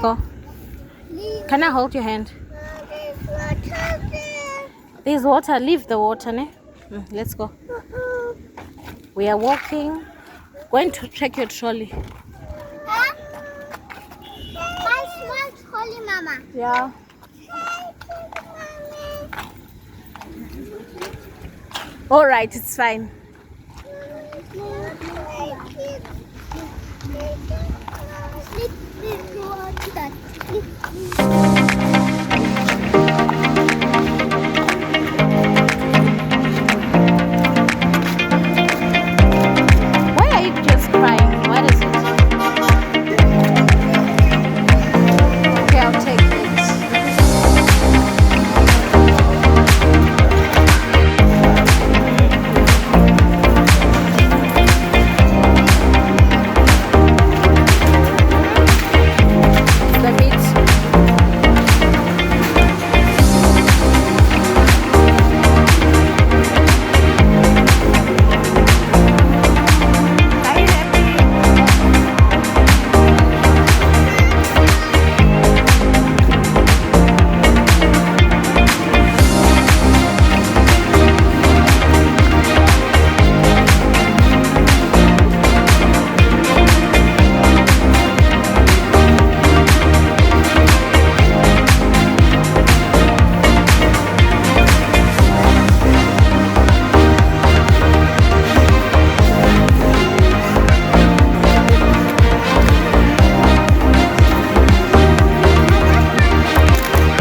go. Can I hold your hand? There's water. Leave the water, ne? Let's go. We are walking. Going to check your trolley. Huh? My small trolley, Mama. Yeah. All right, it's fine. Why are you just crying? What is it? Okay, I'll take it. The meat. Are you happy?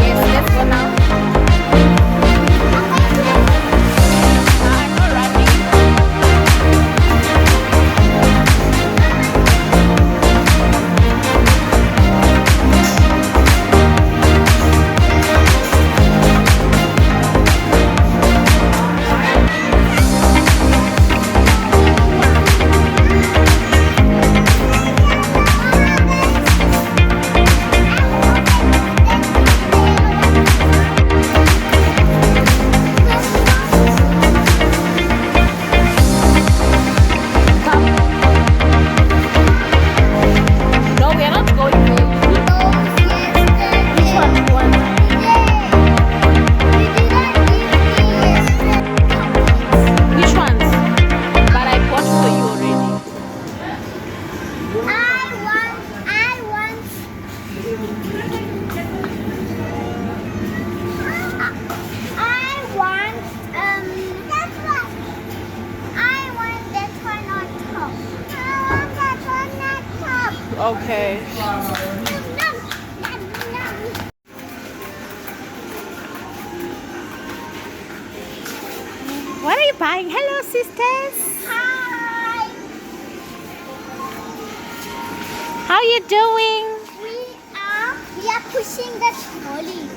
Yes, let's go now. I'm not running. Come. No, we are not going there. Which one do you want? Which ones? But I bought for you already. Okay. What are you buying? Hello, sisters. Hi. How you doing? We are pushing the trolley.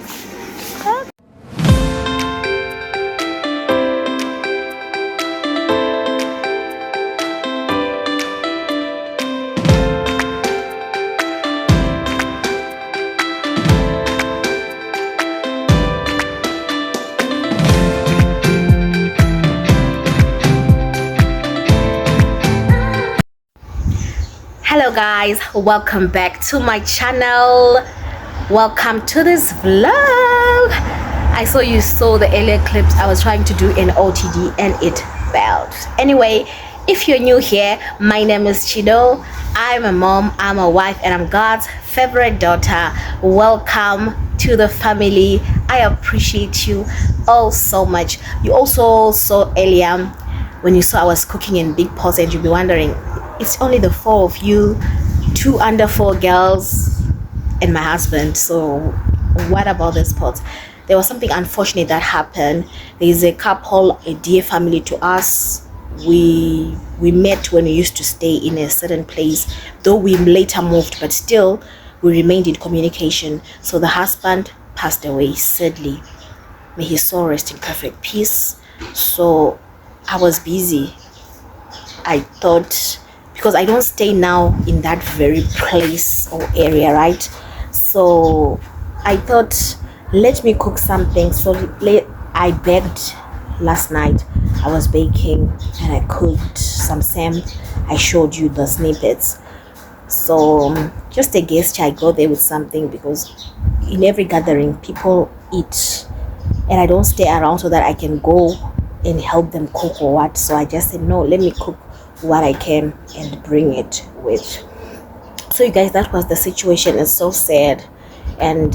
Hello guys, welcome back to my channel. Welcome to this vlog. I saw the earlier clips. I was trying to do an OTD and it failed. Anyway, if you're new here, my name is Chido. I'm a mom, I'm a wife, and I'm God's favorite daughter. Welcome to the family. I appreciate you all so much. You also saw earlier when you saw I was cooking in big pots, and you'll be wondering, it's only the 4 of you, 2 under 4 girls and my husband, so what about this pot? There was something unfortunate that happened. There is a couple, a dear family to us. We met when we used to stay in a certain place, though we later moved, but still we remained in communication. So the husband passed away, sadly. May his soul rest in perfect peace. So I was busy. I thought, because I don't stay now in that very place or area, right? So I thought, let me cook something. So I begged last night. I was baking and I cooked some sam. I showed you the snippets. So just a gesture, I go there with something, because in every gathering people eat, and I don't stay around so that I can go and help them cook or what. So I just said, no, let me cook what I can and bring it with. So you guys, that was the situation. It's so sad, and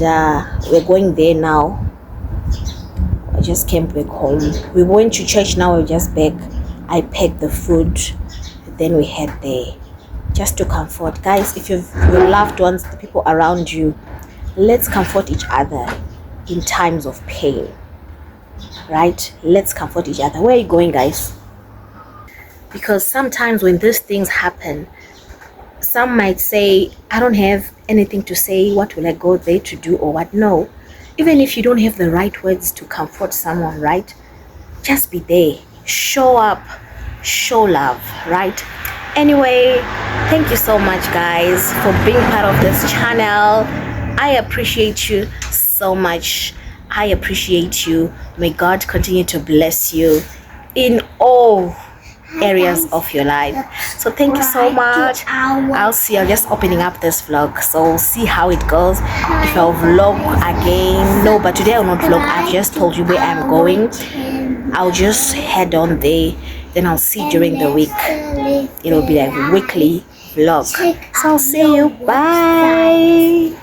we're going there now. I just came back home. We went to church, now we're just back. I packed the food, then we head there just to comfort. Guys, if you've your loved ones, the people around you, let's comfort each other in times of pain, right? Let's comfort each other. Where are you going, guys? Because sometimes when these things happen, some might say, I don't have anything to say. What will I go there to do or what? No. Even if you don't have the right words to comfort someone, right? Just be there. Show up. Show love, right? Anyway, thank you so much, guys, for being part of this channel. I appreciate you so much. I appreciate you. May God continue to bless you in all areas of your life. So thank you so much. I'll see you. I'm just opening up this vlog, so we'll see how it goes. If I'll vlog again, no, but today I'll not vlog. I've just told you where I'm going. I'll just head on there, then I'll see during the week. It'll be like a weekly vlog. So I'll see you. Bye.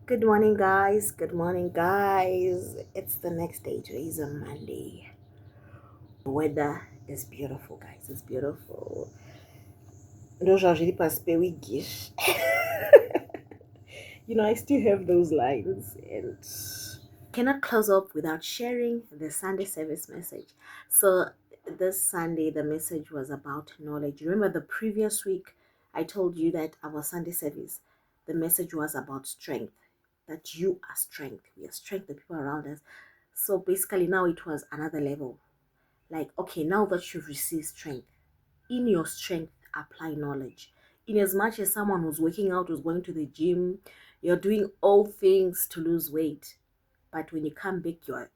Good morning, guys. Good morning, guys. It's the next day. Today is a Monday. The weather is beautiful, guys. It's beautiful. No, j'ai pas wigish. You know, I still have those lines, and cannot close up without sharing the Sunday service message. So this Sunday, the message was about knowledge. Remember the previous week, I told you that our Sunday service, the message was about strength, that you are strength. We are strength, the people around us. So basically now it was another level. Like, okay, now that you've received strength, in your strength, apply knowledge. In as much as someone who's working out, who's going to the gym, you're doing all things to lose weight. But when you come back, you're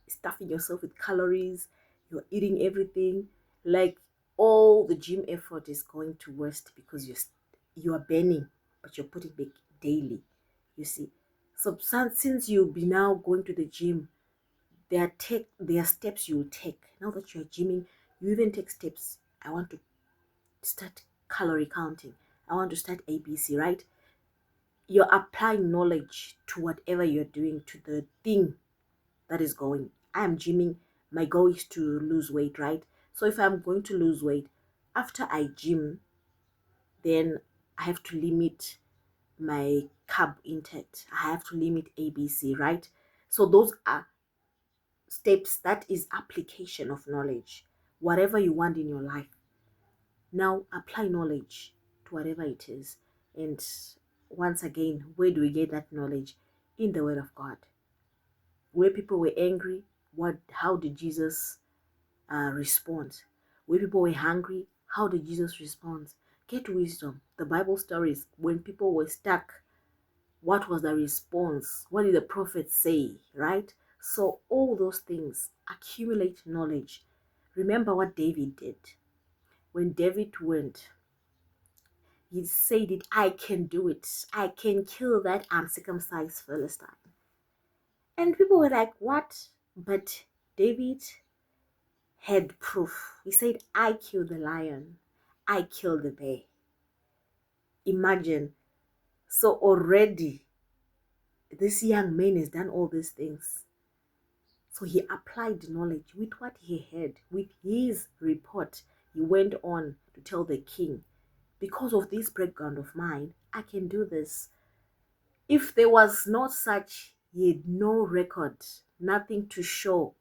stuffing yourself with calories, you're eating everything. Like, all the gym effort is going to waste, because you are burning, but you're putting back daily. You see. So since you'll be now going to the gym, there are steps you will take. Now that you're gymming, you even take steps. I want to start calorie counting. I want to start ABC, right? You're applying knowledge to whatever you're doing, to the thing that is going. I am gymming. My goal is to lose weight, right? So if I'm going to lose weight, after I gym, then I have to limit my carb intake. I have to limit ABC, right? So those are steps. That is application of knowledge. Whatever you want in your life, now apply knowledge to whatever it is. And once again, where do we get that knowledge? In the Word of God. Where people were angry, how did Jesus respond? Where people were hungry, how did Jesus respond? Get wisdom. The Bible stories, when people were stuck, what was the response? What did the prophet say, right? So all those things accumulate knowledge. Remember what David did. When David went He said it, I can do it. I can kill that uncircumcised Philistine. And people were like, what? But David had proof. He said, I killed the lion. I killed the bear. Imagine. So already, this young man has done all these things. So he applied knowledge with what he had, with his report. He went on to tell the king, because of this background of mine, I can do this. If there was not such, he had no record, nothing to show,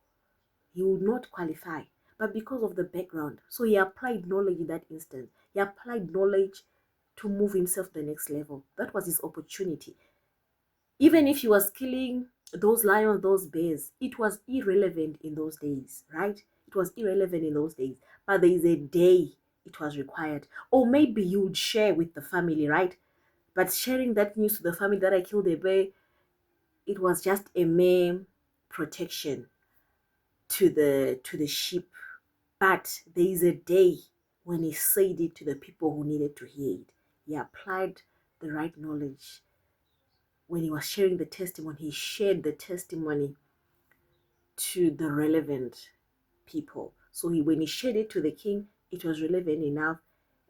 he would not qualify. But because of the background, so he applied knowledge in that instant. He applied knowledge to move himself to the next level. That was his opportunity. Even if he was killing those lions, those bears, it was irrelevant in those days, right? It was irrelevant in those days. But there is a day it was required. Or maybe you would share with the family, right? But sharing that news to the family that I killed a bear, it was just a mere protection to the sheep. But there is a day when he said it to the people who needed to hear it. He applied the right knowledge. When he was sharing the testimony, he shared the testimony to the relevant people. So when he shared it to the king, it was relevant enough.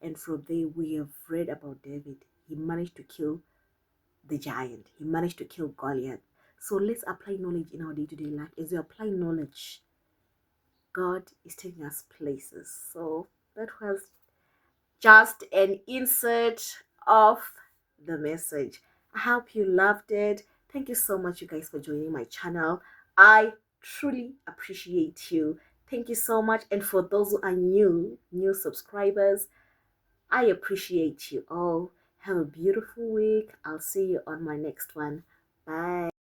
And from there, we have read about David. He managed to kill the giant. He managed to kill Goliath. So let's apply knowledge in our day-to-day life. As we apply knowledge, God is taking us places. So that was just an insert of the message. I hope you loved it. Thank you so much, you guys, for joining my channel. I truly appreciate you. Thank you so much. And for those who are new subscribers, I appreciate you all. Have a beautiful week. I'll see you on my next one. Bye.